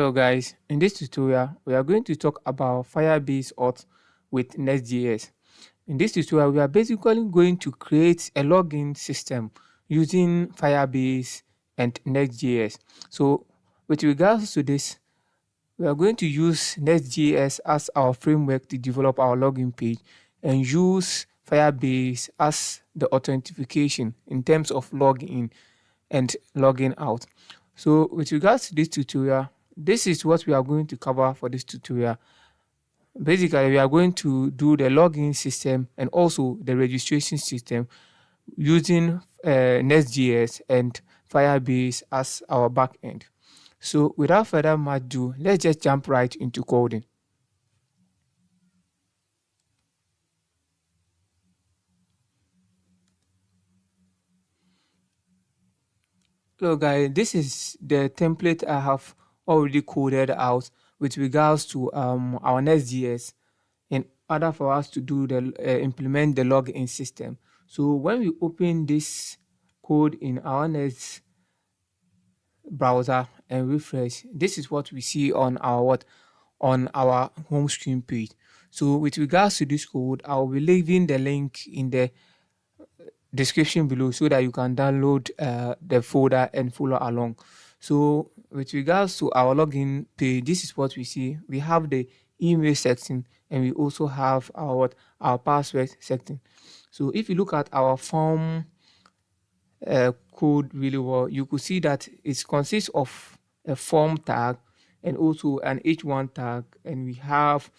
Hello guys, in this tutorial we are going to talk about Firebase Auth with Next.js. In this tutorial we are basically going to create a login system using Firebase and Next.js. So with regards to this, we are going to use Next.js as our framework to develop our login page and use Firebase as the authentication in terms of login and logging out. So with regards to this tutorial, this is what we are going to cover for this tutorial. Basically, we are going to do the login system and also the registration system using Next.js and Firebase as our backend. So without further ado, let's just jump right into coding. So guys, this is the template I have already coded out with regards to our Next.js in order for us to do the implement the login system. So when we open this code in our Next browser and refresh, this is what we see on our home screen page. So with regards to this code, I'll be leaving the link in the description below so that you can download the folder and follow along. So with regards to our login page, this is what we see. We have the email section and we also have our password section. So if you look at our form code really well, you could see that it consists of a form tag and also an h1 tag, and we have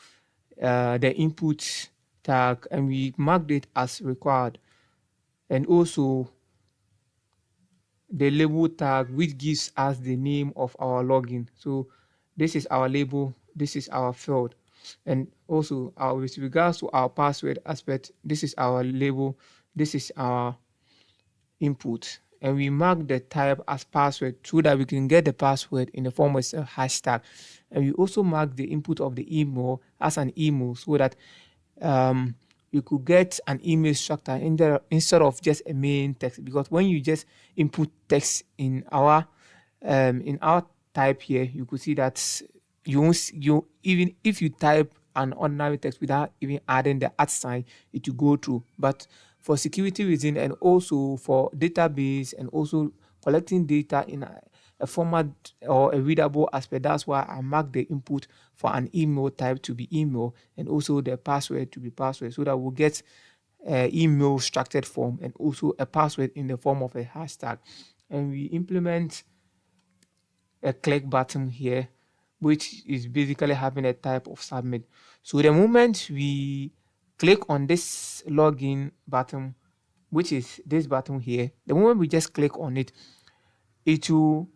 the input tag and we marked it as required, and also the label tag which gives us the name of our login. So this is our label, this is our field, and also with regards to our password aspect, this is our label, this is our input, and we mark the type as password so that we can get the password in the form of a hashtag, and we also mark the input of the email as an email so that you could get an email structure instead of just a main text, because when you just input text in our type here, you could see that you even if you type an ordinary text without even adding the @ sign, it will go through. But for security reason and also for database and also collecting data in a format or a readable aspect, that's why I mark the input for an email type to be email and also the password to be password, so that we'll get email structured form and also a password in the form of a hashtag. And we implement a click button here, which is basically having a type of submit. So the moment we click on this login button, which is this button here, the moment we just click on it, it will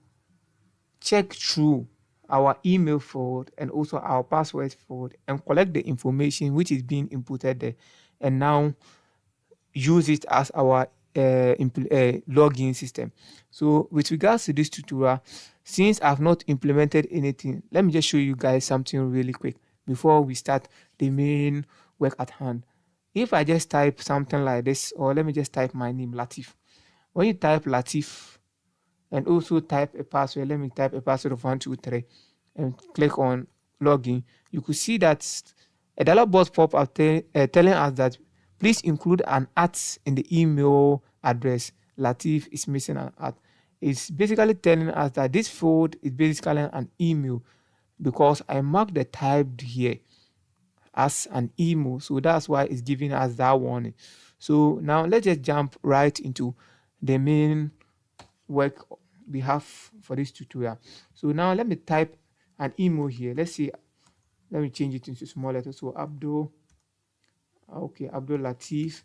check through our email field and also our password field and collect the information which is being inputted there, and now use it as our login system. So with regards to this tutorial, since I've not implemented anything, let me just show you guys something really quick before we start the main work at hand. If I just type something like this, or let me just type my name, Latif. When you type Latif and also type a password, let me type a password of 123 and click on login, you could see that a dialog box pop up telling us that please include an @ in the email address. Latif is missing an @. It's basically telling us that this field is basically an email because I marked the type here as an email. So that's why it's giving us that warning. So now let's just jump right into the main work we have for this tutorial. So now let me type an email here. Let's see. Let me change it into small letters. So Abdul Latif.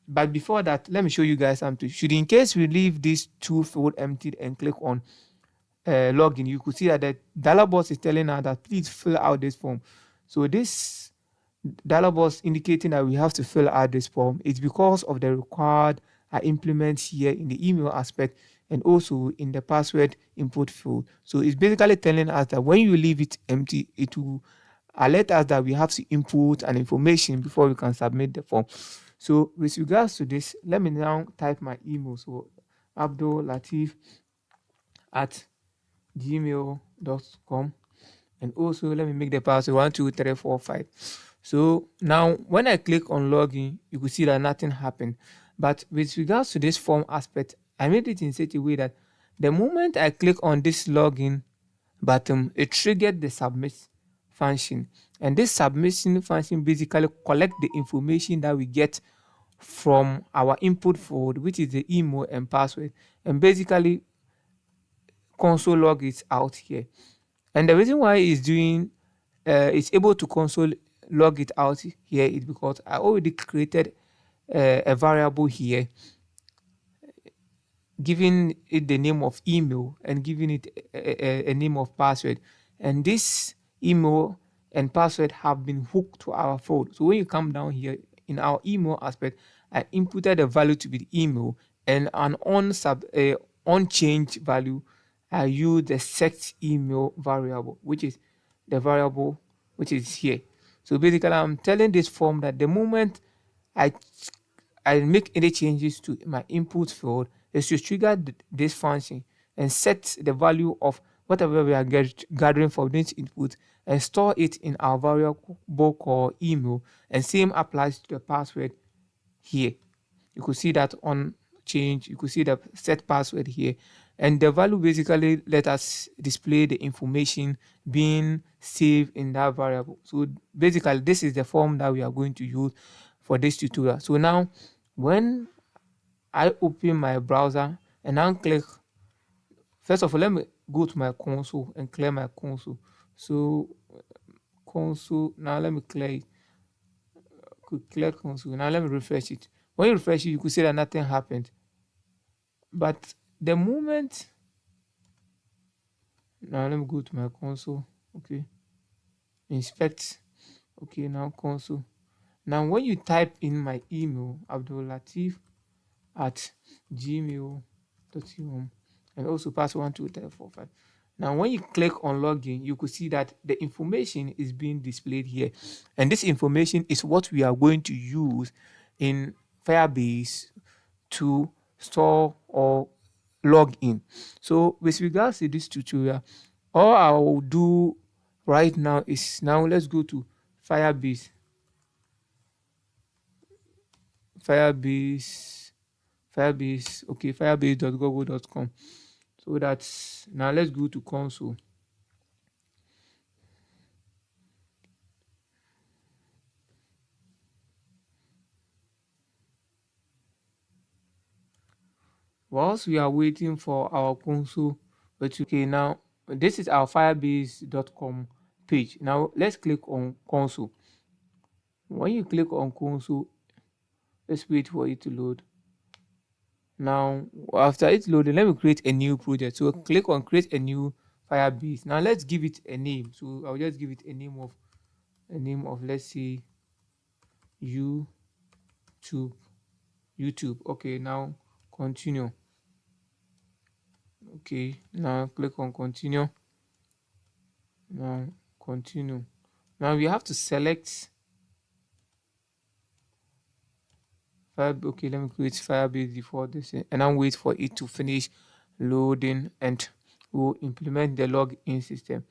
But before that, let me show you guys something. Should in case we leave this two field empty and click on login, you could see that the dialog box is telling us that please fill out this form. So this dialog box indicating that we have to fill out this form is because of the required implement here in the email aspect and also in the password input field. So it's basically telling us that when you leave it empty, it will alert us that we have to input an information before we can submit the form. So with regards to this, let me now type my email. So Abdul Latif at gmail.com. And also let me make the password 12345. So now when I click on login, you will see that nothing happened. But with regards to this form aspect, I made it in such a way that the moment I click on this login button, it triggered the submit function. And this submission function basically collect the information that we get from our input field, which is the email and password, and basically console log it out here. And the reason why it's able to console log it out here is because I already created a variable here, giving it the name of email and giving it a name of password. And this email and password have been hooked to our phone. So when you come down here in our email aspect, I inputted the value to be the email, and an unchanged value, I use the set email variable, which is the variable which is here. So basically, I'm telling this form that the moment I I make any changes to my input field, is to trigger this function and set the value of whatever we are gathering from this input and store it in our variable called email. And same applies to the password here. You could see that on change, you could see the set password here. And the value basically let us display the information being saved in that variable. So basically, this is the form that we are going to use for this tutorial. So now when I open my browser and now click, first of all, let me go to my console and clear my console. So console, now let me clear it. Clear console. Now let me refresh it. When you refresh it, you could see that nothing happened. But the moment, now let me go to my console. Okay. Inspect. Okay, now console. Now when you type in my email, Abdullatif at gmail.com, and also password 12345. Now when you click on login, you could see that the information is being displayed here, and this information is what we are going to use in Firebase to store or log in. So with regards to this tutorial, all I will do right now is, now let's go to Firebase. Firebase, okay, firebase.google.com. So that's, now let's go to console. Whilst we are waiting for our console, but okay, now this is our firebase.com page. Now let's click on console. When you click on console, let's wait for it to load. Now after it's loaded, let me create a new project. So click on create a new Firebase. Now let's give it a name. So I'll just give it a name of let's say YouTube. Okay, now continue. Okay, now click on continue. Now continue. Now we have to select Firebase. Okay, let me create Firebase before this, and I'll wait for it to finish loading, and we'll implement the login system.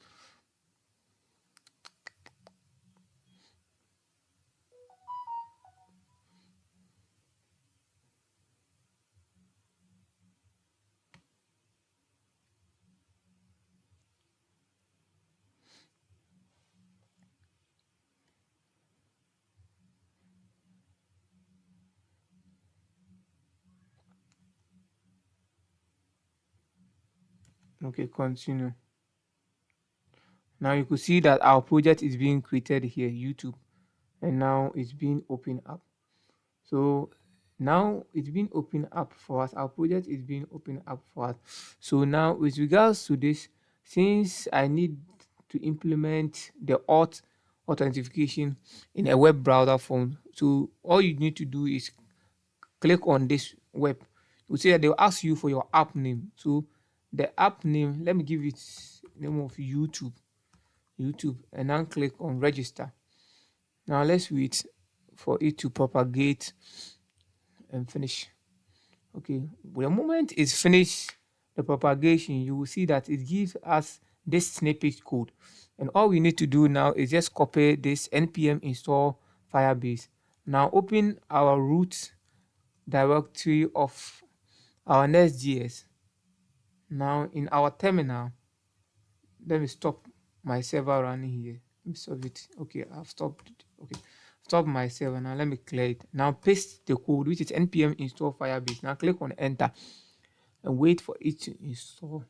Okay, continue. Now you could see that our project is being created here, YouTube, and now it's being opened up. So now it's been opened up for us. Our project is being opened up for us. So now with regards to this, since I need to implement the authentication in a web browser form, so all you need to do is click on this web. You see that they'll ask you for your app name. So the app name, let me give it name of YouTube, and then click on register. Now let's wait for it to propagate and finish. Okay, the moment it's finished the propagation, you will see that it gives us this snippet code. And all we need to do now is just copy this npm install Firebase. Now open our root directory of our Next.js. Now in our terminal, let me stop my server running here. Let me solve it. Okay, I've stopped it. Okay, stop my server. Now let me clear it. Now paste the code, which is npm install Firebase. Now click on enter and wait for it to install.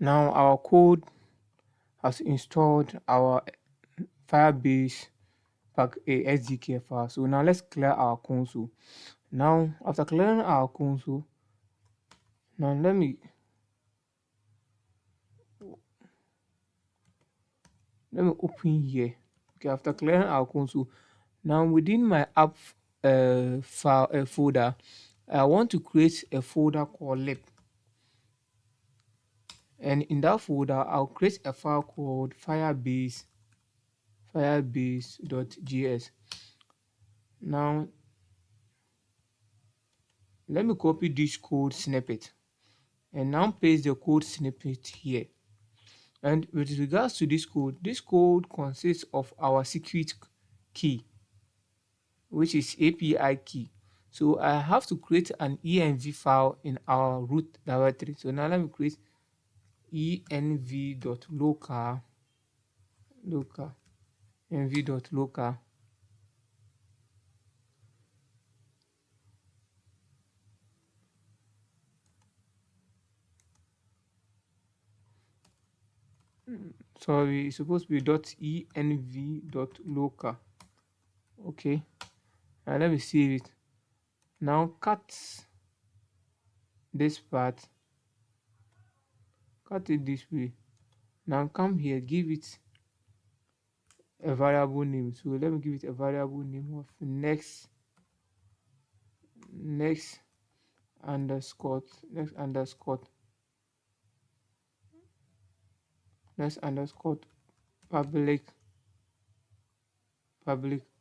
Now our code has installed our Firebase pack a SDK file. So now let's clear our console. Now after clearing our console, now let me open here. Okay, after clearing our console, now within my app file folder, I want to create a folder called lib, and in that folder I'll create a file called firebase.js. Now let me copy this code snippet and now paste the code snippet here. And with regards to this code consists of our secret key, which is API key. So I have to create an env file in our root directory. So now let me create env.local env.local. Sorry, it's supposed to be .env.local. Okay, and let me save it. Now cut this part, cut it this way. Now come here, give it a variable name. So let me give it a variable name of next underscore public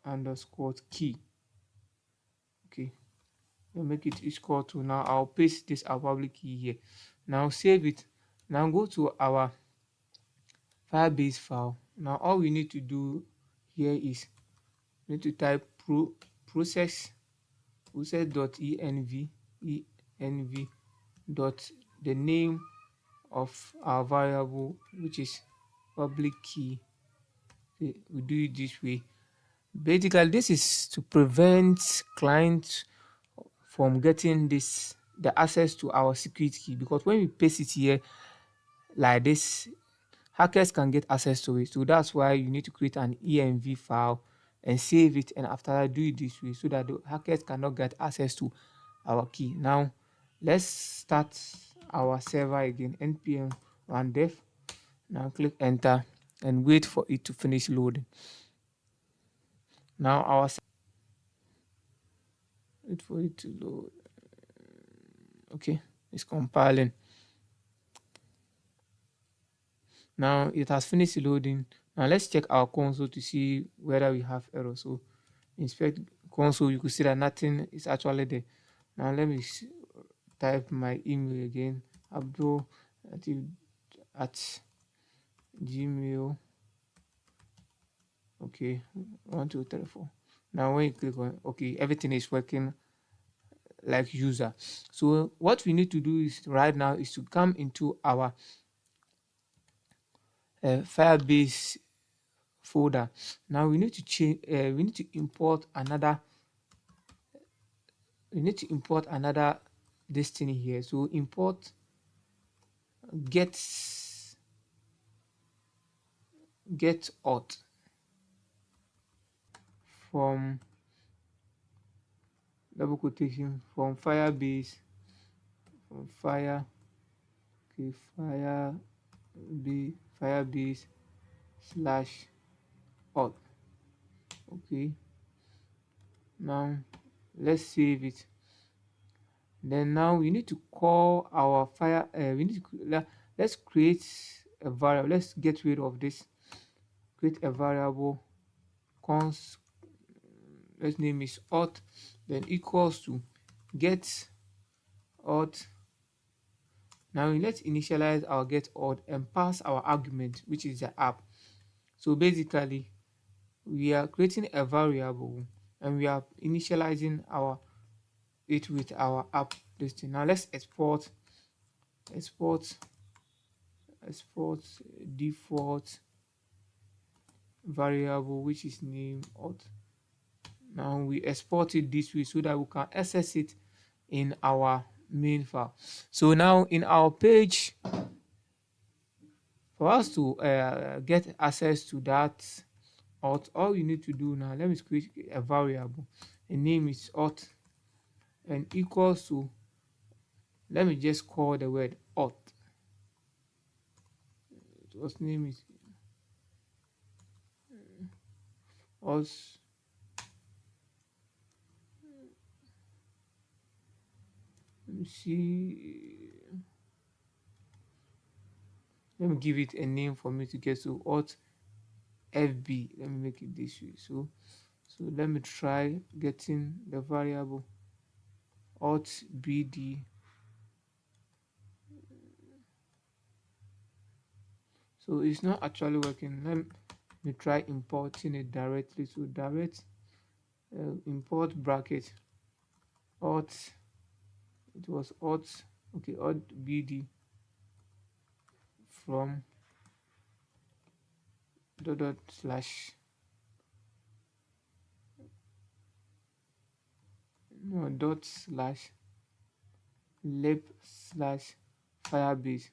underscore key. Okay, I'll make it equal to, now I'll paste this our public key here. Now save it. Now go to our Firebase file. Now all we need to do here is we need to type process.env dot the name of our variable, which is public key. Okay, we do it this way. Basically, this is to prevent clients from getting the access to our secret key, because when we paste it here like this, hackers can get access to it. So that's why you need to create an env file and save it, and after that do it this way so that the hackers cannot get access to our key. Now let's start our server again, npm run dev. Now click enter and wait for it to finish loading. Now wait for it to load. Okay, it's compiling. Now it has finished loading. Now let's check our console to see whether we have error. So inspect console, you could see that nothing is actually there. Now let me type my email again, abdul at gmail. Okay, 1234. Now when you click on okay, everything is working like user. So what we need to do is right now is to come into our Firebase folder. Now we need to change. We need to import another. We need to import another this thing here. So import get auth from double quotation from Firebase Okay, Firebase slash auth. Okay, now let's save it. Then now we need to call our we need to let's create a variable. Let's get rid of this. Create a variable const, let's name is auth, then equals to get auth. Now let's initialize our get auth and pass our argument, which is the app. So basically we are creating a variable and we are initializing our it with our app listing. Now let's export default variable, which is name auth. Now we export it this way so that we can access it in our main file. So now in our page, for us to get access to that auth, all you need to do now, let me create a variable. The name is auth and equals to, let me just call the word auth. What's name is auth. Let me see. Let me give it a name for me to get. So auth fb. Let me make it this way. So let me try getting the variable auth bd. So it's not actually working. Let me try importing it directly. So direct import bracket auth. It was auth. Okay, auth bd from dot slash, no, dot slash lib slash firebase.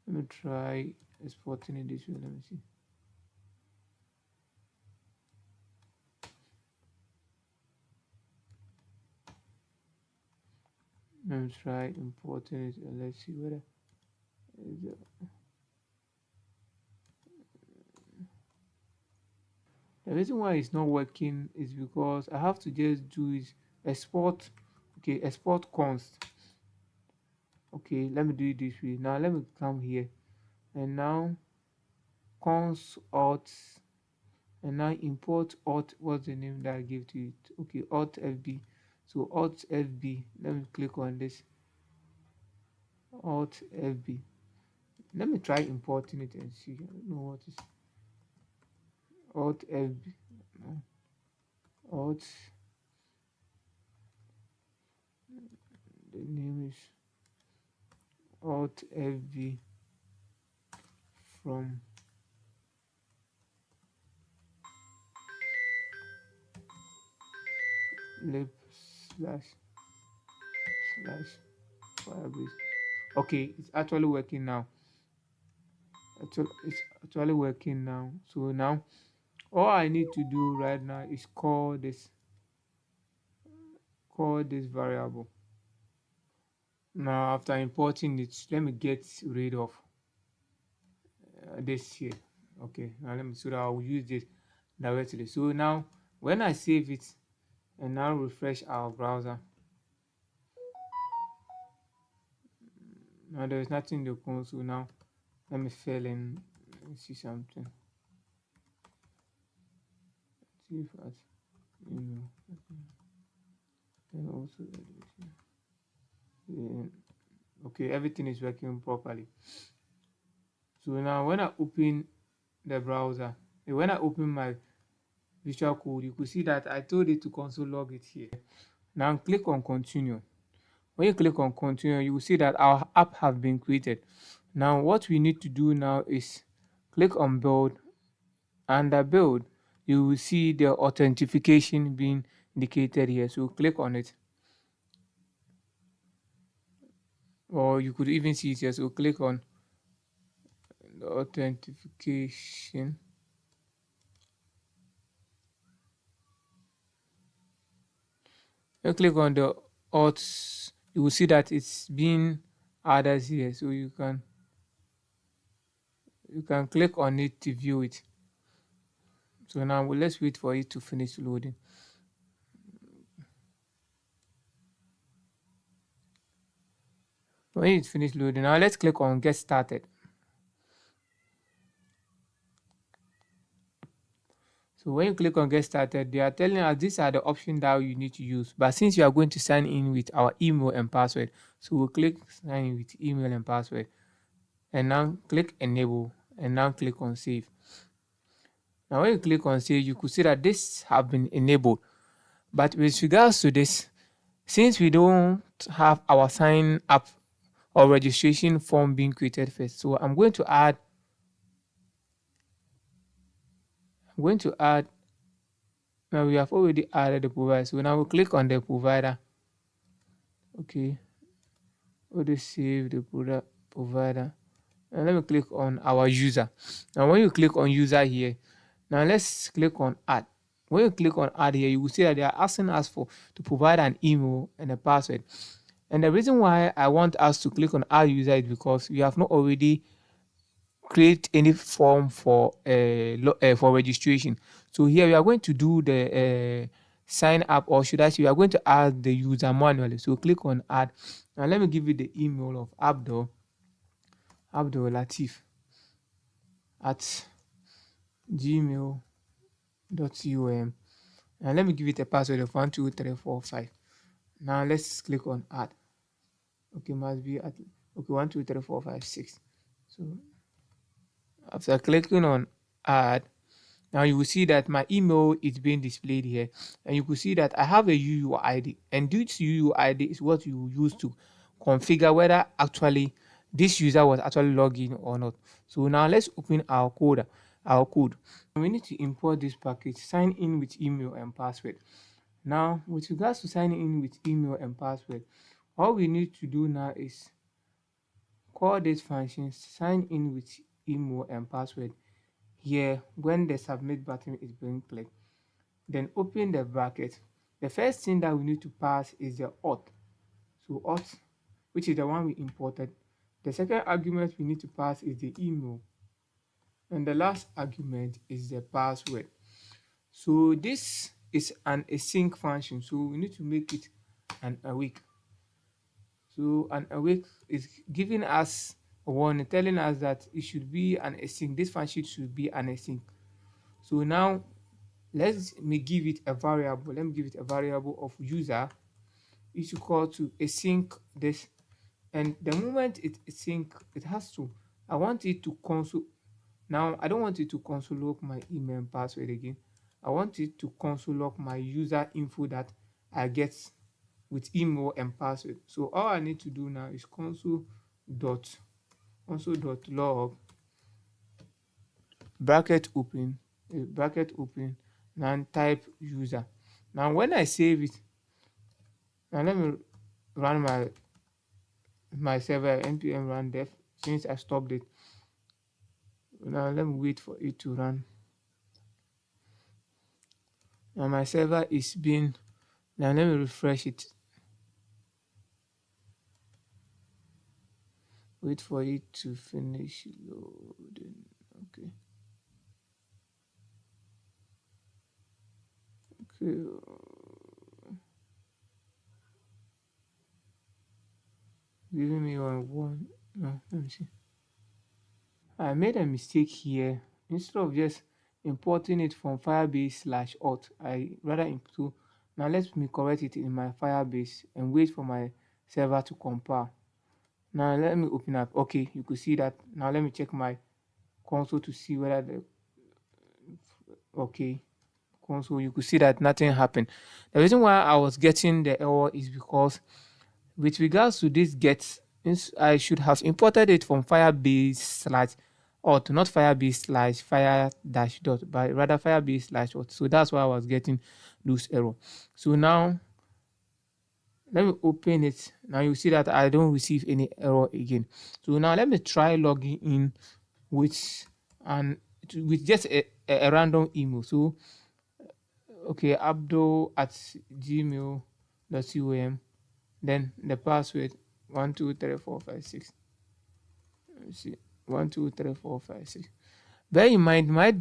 Let me try exporting it this way. Let me see. Let me try importing it and let's see whether the reason why it's not working is because I have to just do is export. Okay, export const. Okay, let me do it this way. Now let me come here and now const auth and now import auth. What's the name that I give to it? Okay, auth fb. So auth fb, let me click on this auth fb. Let me try importing it and see. I don't know what is auth fb. No. Auth, the name is auth fb from lib slash firebase. Okay, it's actually working now. It's actually working now. So now all I need to do right now is call this variable. Now after importing it, let me get rid of this here. Okay, now let me, so that I'll use this directly. So now when I save it and now refresh our browser, now there is nothing in the console. Now let me fill in and see something. See if I, and also yeah. Okay, everything is working properly. So now when I open the browser, when I open my visual code, you could see that I told it to console log it here. Now click on continue. When you click on continue, you will see that our app have been created. Now what we need to do now is click on build. Under build, you will see the authentication being indicated here. So click on it, or you could even see it here. So click on the authentication When you click on the auth, you will see that it's being added here. So you can click on it to view it. So now let's wait for it to finish loading. When it finished loading, now let's click on get started. So when you click on get started, they are telling us these are the options that you need to use. But since you are going to sign in with our email and password, so we'll click sign in with email and password. And now click enable and now click on save. Now when you click on save, you could see that this have been enabled. But with regards to this, since we don't have our sign up or registration form being created first, so I'm going to add. Now we have already added the provider. So now we'll click on the provider. Okay. We'll save the product provider. And let me click on our user. Now when you click on user here, now let's click on add. When you click on add here, you will see that they are asking us to provide an email and a password. And the reason why I want us to click on add user is because we have not already create any form for registration. So here we are going to do the sign up, or should I say we are going to add the user manually. So click on add. Now let me give you the email of Abdul Latif at gmail.com. And let me give it a password of 12345. Now let's click on add. Okay, must be at 12345 6. So after clicking on add, now you will see that my email is being displayed here, and you can see that I have a UUID, and this UUID is what you use to configure whether actually this user was actually logged in or not. So now let's open our code. We need to import this package, sign in with email and password. Now, with regards to signing in with email and password, all we need to do now is call this function sign in with email and password here when the submit button is being clicked. Then open the bracket. The first thing that we need to pass is the auth. So auth, which is the one we imported. The second argument we need to pass is the email. And the last argument is the password. So this is an async function. So we need to make it an awake. So an awake is giving us a warning, telling us that it should be an async. This function should be an async. So now let me give it a variable. Let me give it a variable of user is equal to async this. And the moment it async, it has to, I want it to console. Now I don't want it to console log my email and password again. I want it to console log my user info that I get with email and password. So all I need to do now is console.log bracket open and type user. Now when I save it, now let me run my server npm run dev since I stopped it. Now let me wait for it to run. Now my server is being, now let me refresh it. Wait for it to finish loading. Okay. Giving me one. No, let me see. I made a mistake here. Instead of just importing it from Firebase/auth, I rather import. Now let me correct it in my Firebase and wait for my server to compile. Now let me open up. Okay, you could see that. Now let me check my console to see whether okay, console, you could see that nothing happened. The reason why I was getting the error is because with regards to this get, I should have imported it from Firebase/auth, not Firebase/fire dash dot, but rather Firebase/auth. So that's why I was getting those error. So now let me open it. Now you see that I don't receive any error again. So now let me try logging in with just a random email. So okay, abdul at gmail .com, then the password 123456. Let's see, 123456. Bear in mind, my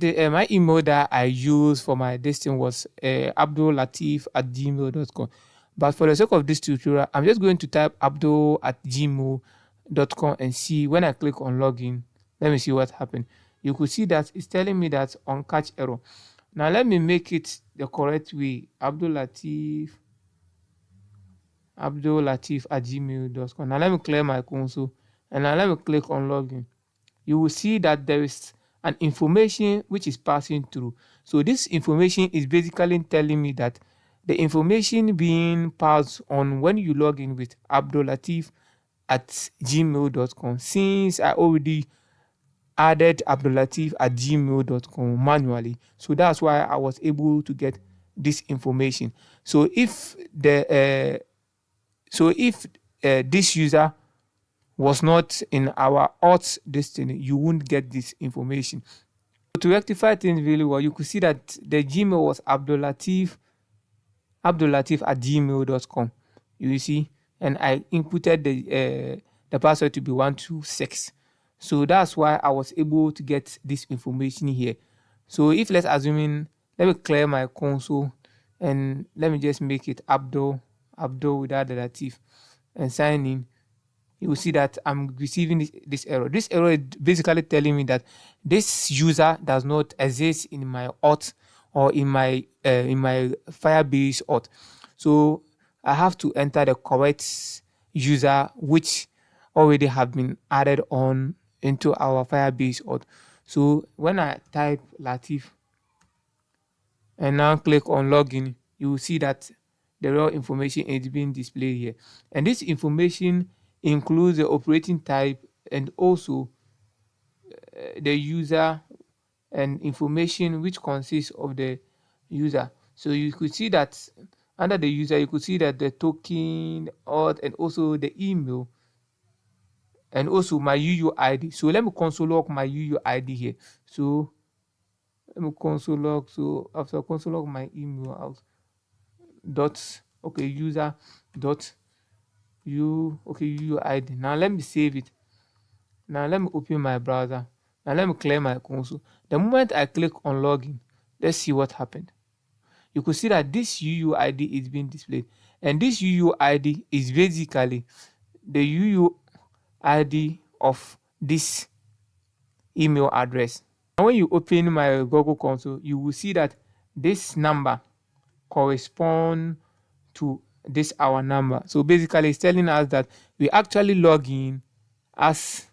email that I used for my this thing was abdullatif@gmail.com. But for the sake of this tutorial, I'm just going to type abdul@gmail.com and see when I click on login. Let me see what happened. You could see that it's telling me that on catch error. Now let me make it the correct way. Abdullatif@gmail.com. Now let me clear my console and now let me click on login. You will see that there is an information which is passing through. So this information is basically telling me that the information being passed on when you log in with abdullatif@gmail.com, since I already added abdullatif@gmail.com manually, so that's why I was able to get this information. So if this user was not in our auth destiny, you won't get this information. To rectify things really well, you could see that the Gmail was abdullatif@gmail.com. You see, and I inputted the password to be 126. So that's why I was able to get this information here. So if let's assuming, let me clear my console and let me just make it Abdul without the latif and sign in. You will see that I'm receiving this error. This error is basically telling me that this user does not exist in my auth or in my Firebase auth. So I have to enter the correct user which already have been added on into our Firebase auth. So when I type Latif and now click on login, you will see that the raw information is being displayed here. And this information includes the operating type and also the user and information which consists of the user. So you could see that under the user, you could see that the token, auth, and also the email, and also my UUID. So let me console log my UUID here. So let me console log. So after console log my email out user dot UUID. Now let me save it. Now let me open my browser. Now let me clear my console. The moment I click on login, let's see what happened. You could see that this UUID is being displayed, and this UUID is basically the UUID of this email address. And when you open my Google console, you will see that this number corresponds to this our number. So basically it's telling us that we actually log in as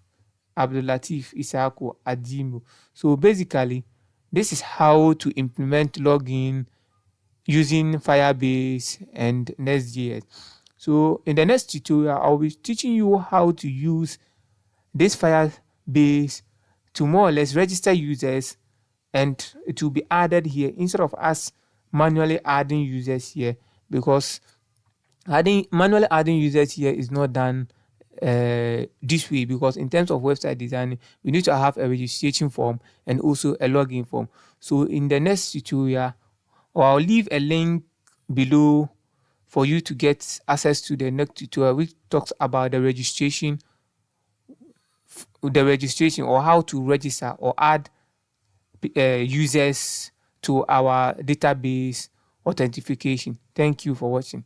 Abdullatif Isaako at Gmail. So basically this is how to implement login using Firebase and Next.js. So in the next tutorial, I'll be teaching you how to use this Firebase to more or less register users, and it will be added here instead of us manually adding users here, because manually adding users here is not done this way, because in terms of website design, we need to have a registration form and also a login form. So in the next tutorial, or I'll leave a link below for you to get access to the next tutorial which talks about the registration or how to register or add users to our database authentication. Thank you for watching.